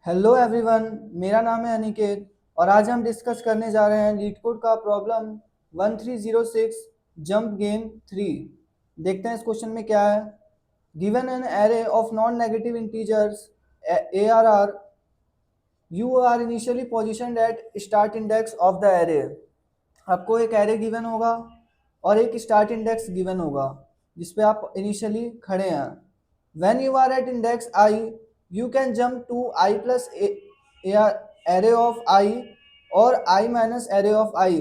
Hello everyone, मेरा नाम है अनिकेत और आज हम डिस्कस करने जा रहे हैं लीड कोड का प्रॉब्लम 1306 जंप गेम 3। देखते हैं इस क्वेश्चन में क्या है। Given an array of non negative integers ARR, you are initially position at start index of the array. आपको एक एरे गिवन होगा और एक स्टार्ट इंडेक्स गिवन होगा जिसपे आप इनिशियली खड़े हैं। When you are at index I, you can jump to I plus array of आई और आई माइनस एरे ऑफ आई।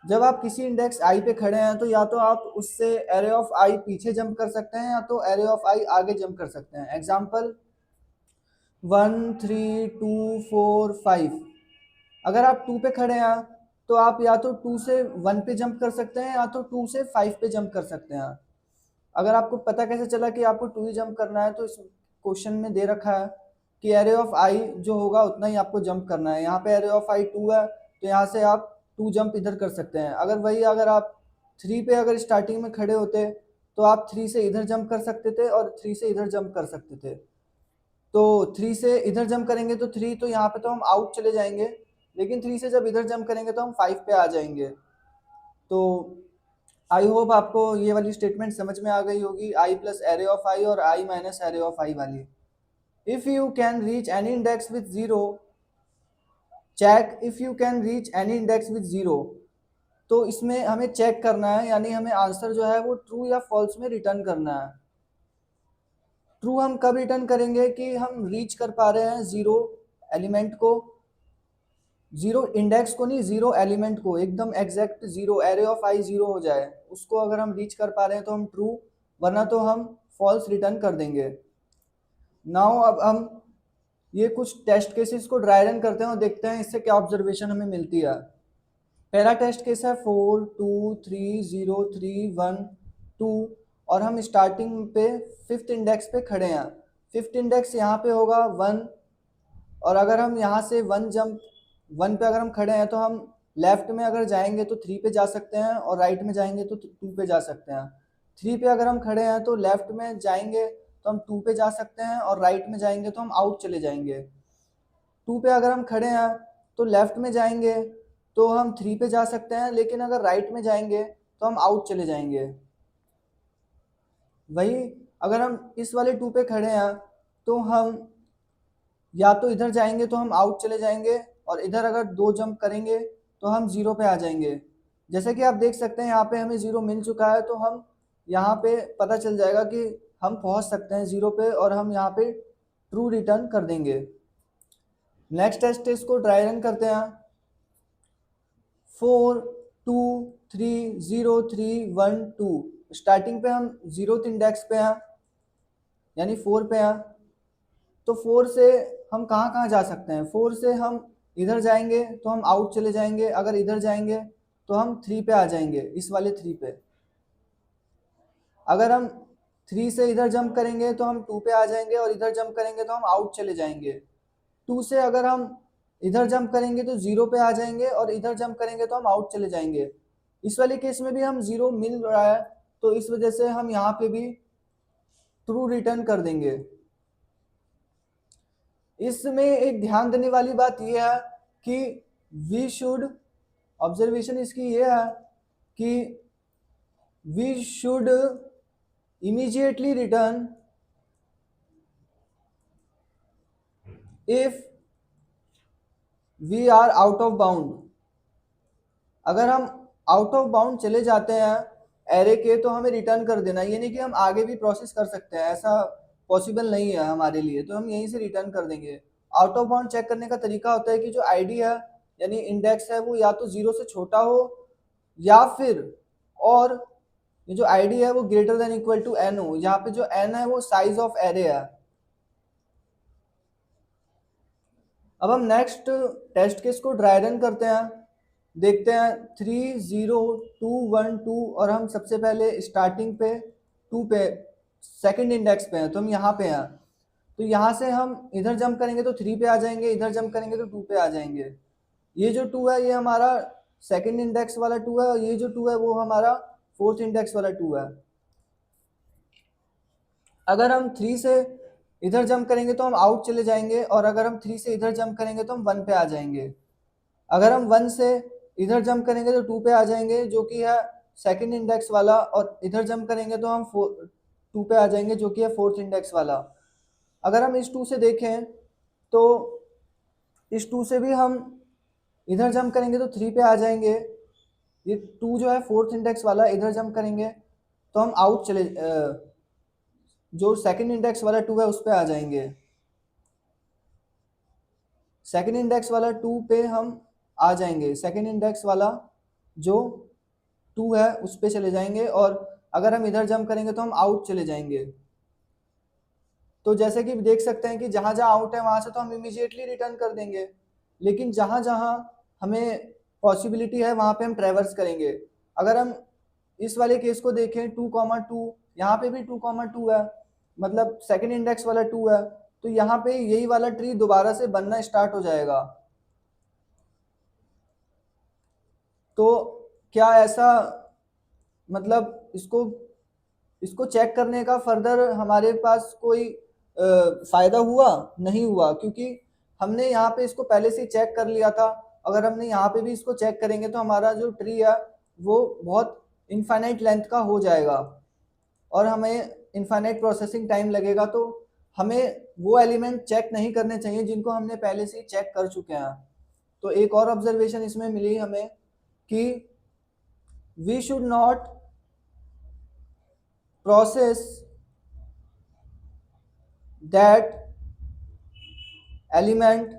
जब आप किसी इंडेक्स आई पे खड़े हैं तो या तो आप उससे एरे ऑफ आई पीछे जंप कर सकते हैं या तो एरे ऑफ आई आगे जंप कर सकते हैं। एग्जाम्पल 1 3 2 4 5। अगर आप 2 पे खड़े हैं तो आप या तो 2 से 1 पे जंप कर सकते हैं या तो 2 से 5 पे जंप कर सकते हैं। अगर आपको पता कैसे चला कि आपको 2 ही जंप करना है, तो इस क्वेश्चन में दे रखा है कि एरे ऑफ आई जो होगा उतना ही आपको जंप करना है। यहाँ पे एरे ऑफ आई 2 है तो यहाँ से आप 2 जंप इधर कर सकते हैं। अगर आप 3 पे अगर स्टार्टिंग में खड़े होते तो आप 3 से इधर जंप कर सकते थे और 3 से इधर जंप कर सकते थे। तो 3 से इधर जंप करेंगे तो 3, तो यहाँ पे तो हम आउट चले जाएंगे, लेकिन 3 से जब इधर जंप करेंगे तो हम 5 पे आ जाएंगे। तो आई होप आपको ये वाली स्टेटमेंट समझ में आ गई होगी, आई प्लस एरे ऑफ आई और आई माइनस एरे ऑफ आई वाली। If you can reach any index with zero, check if you can reach any index with zero. तो इसमें हमें चेक करना है, यानी हमें आंसर जो है वो ट्रू या फॉल्स में रिटर्न करना है। ट्रू हम कब रिटर्न करेंगे कि हम रीच कर पा रहे हैं जीरो एलिमेंट को, जीरो इंडेक्स को नहीं, जीरो एलिमेंट को, एकदम exact zero, array of I zero हो जाए उसको अगर हम रीच कर पा रहे हैं तो हम ट्रू, वरना तो हम फॉल्स रिटर्न कर देंगे। नाउ अब हम ये कुछ टेस्ट केसेस को ड्राई रन करते हैं और देखते हैं इससे क्या ऑब्जर्वेशन हमें मिलती है। पहला टेस्ट केस है 4 2 3 0 3 1 2 और हम स्टार्टिंग पे फिफ्थ इंडेक्स पे खड़े हैं। फिफ्थ इंडेक्स यहाँ पे होगा 1, और अगर हम यहाँ से 1 पे अगर हम खड़े हैं तो हम लेफ्ट में अगर जाएंगे तो 3 पे जा सकते हैं और राइट में जाएंगे तो 2 पे जा सकते हैं। 3 पे अगर हम खड़े हैं तो लेफ्ट में जाएंगे तो हम 2 पे जा सकते हैं और राइट में जाएंगे तो हम आउट चले जाएंगे। 2 पे अगर हम खड़े हैं तो लेफ्ट में जाएंगे तो हम 3 पे जा सकते हैं, लेकिन अगर राइट में जाएंगे तो हम आउट चले जाएंगे। वही अगर हम इस वाले 2 पे खड़े हैं तो हम या तो इधर जाएंगे तो हम आउट चले जाएंगे, और इधर अगर 2 जंप करेंगे तो हम 0 पे आ जाएंगे। जैसे कि आप देख सकते हैं यहाँ पे हमें 0 मिल चुका है, तो हम यहाँ पे पता चल जाएगा कि हम पहुँच सकते हैं 0 पे और हम यहाँ पे ट्रू रिटर्न कर देंगे। नेक्स्ट टेस्ट इसको ड्राई रन करते हैं। 4 2 3 0 3 1 2। स्टार्टिंग पे हम 0th इंडेक्स पे हैं, यानी 4 पे हैं। तो 4 से हम कहाँ कहाँ जा सकते हैं? 4 से हम इधर जाएंगे तो हम आउट चले जाएंगे, अगर इधर जाएंगे तो हम 3 पे आ जाएंगे, इस वाले 3 पे। अगर हम 3 से इधर जंप करेंगे तो हम 2 पे आ जाएंगे और इधर जंप करेंगे तो हम आउट चले जाएंगे। 2 से अगर हम इधर जंप करेंगे तो 0 पे आ जाएंगे और इधर जंप करेंगे तो हम आउट चले जाएंगे। इस वाले केस में भी हम 0 मिल रहा है, तो इस वजह से हम यहाँ पे भी ट्रू रिटर्न कर देंगे। इसमें एक ध्यान देने वाली बात यह है कि वी शुड, ऑब्जर्वेशन इसकी ये है कि we should immediately return if we are out of bound. अगर हम आउट ऑफ बाउंड चले जाते हैं एरे के तो हमें रिटर्न कर देना, ये नहीं कि हम आगे भी प्रोसेस कर सकते हैं, ऐसा पॉसिबल नहीं है हमारे लिए, तो हम यहीं से रिटर्न कर देंगे। आउट ऑफ बाउंड चेक करने का तरीका होता है कि जो आईडी है यानी इंडेक्स है वो या तो 0 से छोटा हो या फिर, और ये जो आईडी है वो greater than equal to n हो। यहाँ पे जो एन है वो साइज ऑफ एरे है। अब हम नेक्स्ट टेस्ट केस को ड्राई रन करते हैं, देखते हैं 3 0 2 1 2 और हम सबसे पहले स्टार्टिंग पे 2 पे सेकंड इंडेक्स पे हैं, तो हम यहाँ पे हैं। तो यहाँ से हम इधर जंप करेंगे तो 3 पे आ जाएंगे, इधर जंप करेंगे तो 2 पे आ जाएंगे। ये जो 2 है ये हमारा सेकंड इंडेक्स वाला 2 है, और ये जो 2 है वो हमारा फोर्थ इंडेक्स वाला 2 है। अगर हम 3 से इधर जंप करेंगे तो हम आउट चले जाएंगे, और अगर हम 3 से इधर जंप करेंगे तो हम 1 पे आ जाएंगे। अगर हम 1 से इधर जंप करेंगे तो 2 पे आ जाएंगे जो कि है सेकंड इंडेक्स वाला, और इधर जंप करेंगे तो हम 2 पे आ जाएंगे जो कि है फोर्थ इंडेक्स वाला। अगर हम इस 2 से देखें तो इस 2 से भी हम इधर जंप करेंगे तो 3 पे आ जाएंगे। ये 2 जो है फोर्थ इंडेक्स वाला, इधर जंप करेंगे तो हम आउट चले जो सेकंड इंडेक्स वाला 2 है उस पे आ जाएंगे। सेकंड इंडेक्स वाला 2 पे हम आ जाएंगे, सेकंड इंडेक्स वाला जो 2 है उस पे चले जाएंगे, और अगर हम इधर जंप करेंगे तो हम आउट चले जाएंगे। तो जैसे कि देख सकते हैं कि जहां जहां आउट है वहां से तो हम इमीडिएटली रिटर्न कर देंगे, लेकिन जहां जहां हमें पॉसिबिलिटी है वहां पे हम ट्रेवर्स करेंगे। अगर हम इस वाले केस को देखें 2,2, यहाँ पे भी 2,2 है, मतलब सेकंड इंडेक्स वाला 2 है, तो यहाँ पे यही वाला ट्री दोबारा से बनना स्टार्ट हो जाएगा। तो क्या ऐसा, मतलब इसको चेक करने का फर्दर हमारे पास कोई फायदा हुआ नहीं हुआ, क्योंकि हमने यहाँ पे इसको पहले से चेक कर लिया था। अगर हमने यहाँ पे भी इसको चेक करेंगे तो हमारा जो ट्री है वो बहुत इनफाइनाइट लेंथ का हो जाएगा, और हमें इनफाइनाइट प्रोसेसिंग टाइम लगेगा। तो हमें वो एलिमेंट चेक नहीं करने चाहिए जिनको हमने पहले से चेक कर चुके हैं। तो एक और ऑब्जर्वेशन इसमें मिली हमें कि we should not process that element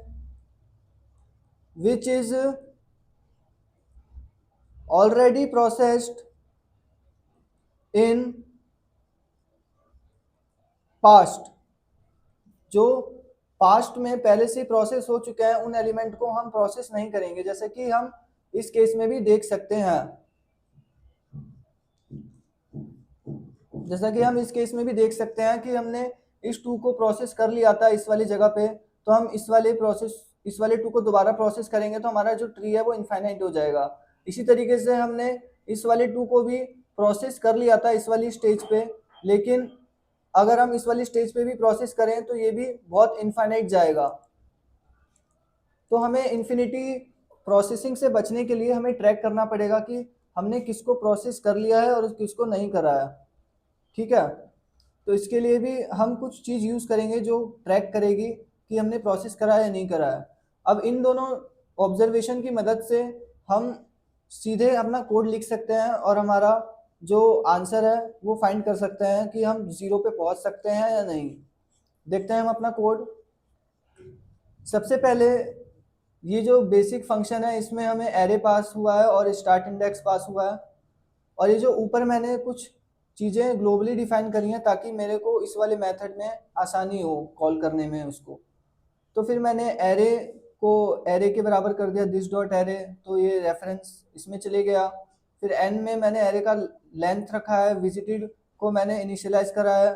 which is already processed in past। जो पास्ट में पहले से प्रोसेस हो चुके हैं उन एलिमेंट को हम प्रोसेस नहीं करेंगे, जैसे कि हम इस केस में भी देख सकते हैं। जैसा कि हम इस केस में भी देख सकते हैं कि हमने इस 2 को प्रोसेस कर लिया था इस वाली जगह पे, तो हम इस वाले 2 को दोबारा प्रोसेस करेंगे तो हमारा जो ट्री है वो इनफाइनाइट हो जाएगा। इसी तरीके से हमने इस वाले 2 को भी प्रोसेस कर लिया था इस वाली स्टेज पे, लेकिन अगर हम इस वाली स्टेज पे भी प्रोसेस करें तो ये भी बहुत इनफाइनाइट जाएगा। तो हमें इन्फिनिटी प्रोसेसिंग से बचने के लिए हमें ट्रैक करना पड़ेगा कि हमने किसको प्रोसेस कर लिया है और किसको नहीं करा है। ठीक है, तो इसके लिए भी हम कुछ चीज़ यूज़ करेंगे जो ट्रैक करेगी कि हमने प्रोसेस करा है या नहीं करा है। अब इन दोनों ऑब्जर्वेशन की मदद से हम सीधे अपना कोड लिख सकते हैं और हमारा जो आंसर है वो फाइंड कर सकते हैं कि हम 0 पे पहुंच सकते हैं या नहीं। देखते हैं हम अपना कोड। सबसे पहले ये जो बेसिक फंक्शन है इसमें हमें एरे पास हुआ है और स्टार्ट इंडेक्स पास हुआ है, और ये जो ऊपर मैंने कुछ चीज़ें ग्लोबली डिफाइन करी हैं ताकि मेरे को इस वाले मेथड में आसानी हो कॉल करने में उसको। तो फिर मैंने एरे को एरे के बराबर कर दिया दिस डॉट एरे, तो ये रेफरेंस इसमें चले गया। फिर एन में मैंने एरे का लेंथ रखा है, विजिटेड को मैंने इनिशियलाइज करा है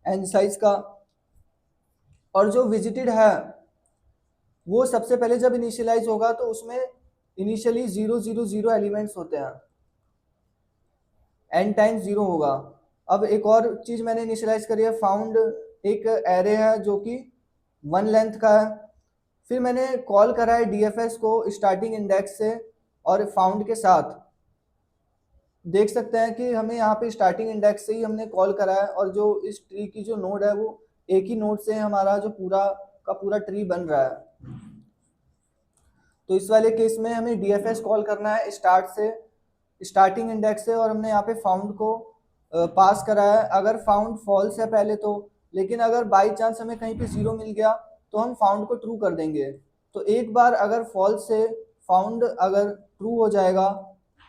एन साइज का, और जो विजिटेड है वो सबसे पहले जब इनिशियलाइज होगा तो उसमें इनिशियली 0 एलिमेंट्स होते हैं, n टाइम्स 0 होगा। अब एक और चीज़ मैंने इनिशियलाइज करी है, फाउंड एक एरे है जो कि 1 लेंथ का है। फिर मैंने कॉल करा है डीएफएस को स्टार्टिंग इंडेक्स से और फाउंड के साथ। देख सकते हैं कि हमें यहाँ पे स्टार्टिंग इंडेक्स से ही हमने कॉल करा है, और जो इस ट्री की जो नोड है वो एक ही नोड से हमारा जो पूरा का पूरा ट्री बन रहा है। तो इस वाले केस में हमें डीएफएस कॉल करना है स्टार्ट से, स्टार्टिंग इंडेक्स से, और हमने यहाँ पे फाउंड को पास करा है। अगर फाउंड फॉल्स है पहले तो, लेकिन अगर बाई चांस हमें कहीं पे 0 मिल गया तो हम फाउंड को ट्रू कर देंगे। तो एक बार अगर फॉल्स से फाउंड अगर ट्रू हो जाएगा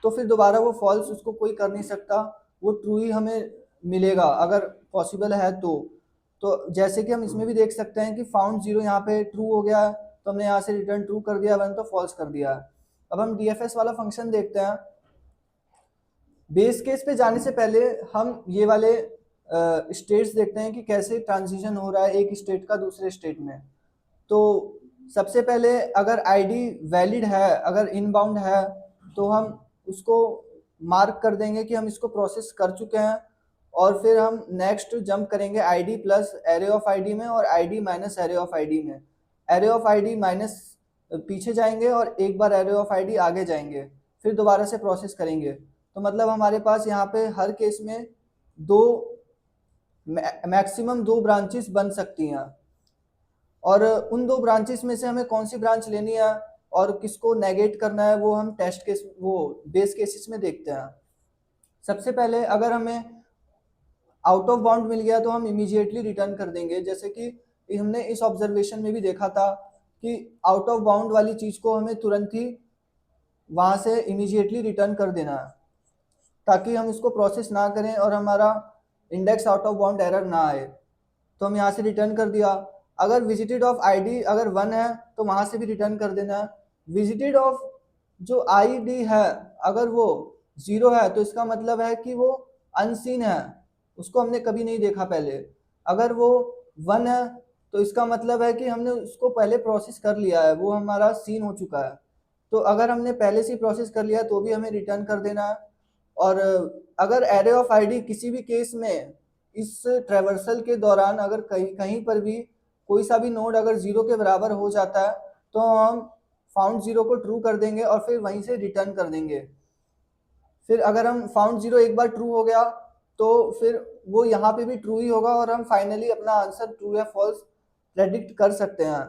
तो फिर दोबारा वो फॉल्स उसको कोई कर नहीं सकता, वो ट्रू ही हमें मिलेगा अगर पॉसिबल है तो जैसे कि हम इसमें भी देख सकते हैं कि फाउंड 0 यहाँ पे ट्रू हो गया है, तो हमने यहाँ से रिटर्न ट्रू कर दिया, वन तो फॉल्स कर दिया है। अब हम डीएफएस वाला फंक्शन देखते हैं। बेस केस पे जाने से पहले हम ये वाले स्टेट्स देखते हैं कि कैसे ट्रांजिशन हो रहा है एक स्टेट का दूसरे स्टेट में। तो सबसे पहले अगर आईडी वैलिड है, अगर इनबाउंड है, तो हम उसको मार्क कर देंगे कि हम इसको प्रोसेस कर चुके हैं, और फिर हम नेक्स्ट जंप करेंगे ID plus array of ID में और ID minus array of ID में। एरे ऑफ आईडी माइनस पीछे जाएंगे और एक बार एरे ऑफ आईडी आगे जाएंगे, फिर दोबारा से प्रोसेस करेंगे। तो मतलब हमारे पास यहाँ पे हर केस में दो मैक्सिमम दो ब्रांचेस बन सकती हैं, और उन दो ब्रांचेस में से हमें कौन सी ब्रांच लेनी है और किसको नेगेट करना है वो हम टेस्ट केस वो बेस केसेस में देखते हैं। सबसे पहले अगर हमें आउट ऑफ बाउंड मिल गया तो हम इमीडिएटली रिटर्न कर देंगे, जैसे कि हमने इस ऑब्जर्वेशन में भी देखा था कि आउट ऑफ बाउंड वाली चीज को हमें तुरंत ही वहां से इमीडिएटली रिटर्न कर देना है, ताकि हम इसको प्रोसेस ना करें और हमारा index out of bound error ना आए। तो हम यहाँ से रिटर्न कर दिया। अगर विजिटेड ऑफ आईडी अगर 1 है तो वहां से भी रिटर्न कर देना है। विजिटेड ऑफ जो आईडी है अगर वो 0 है तो इसका मतलब है कि वो अनसीन है, उसको हमने कभी नहीं देखा पहले। अगर वो 1 है तो इसका मतलब है कि हमने उसको पहले प्रोसेस कर लिया है, वो हमारा सीन हो चुका है। तो अगर हमने पहले से प्रोसेस कर लिया तो भी हमें रिटर्न कर देना है। और अगर एरे ऑफ आईडी किसी भी केस में इस ट्रेवर्सल के दौरान अगर कहीं कहीं पर भी कोई सा भी नोड अगर 0 के बराबर हो जाता है तो हम फाउंड 0 को ट्रू कर देंगे और फिर वहीं से रिटर्न कर देंगे। फिर अगर हम फाउंड 0 एक बार ट्रू हो गया तो फिर वो यहाँ पे भी ट्रू ही होगा और हम फाइनली अपना आंसर ट्रू या फॉल्स प्रेडिक्ट कर सकते हैं।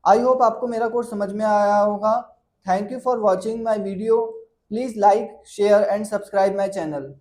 आई होप आपको मेरा कोर्स समझ में आया होगा। Thank you for watching my video. Please like share and subscribe my channel.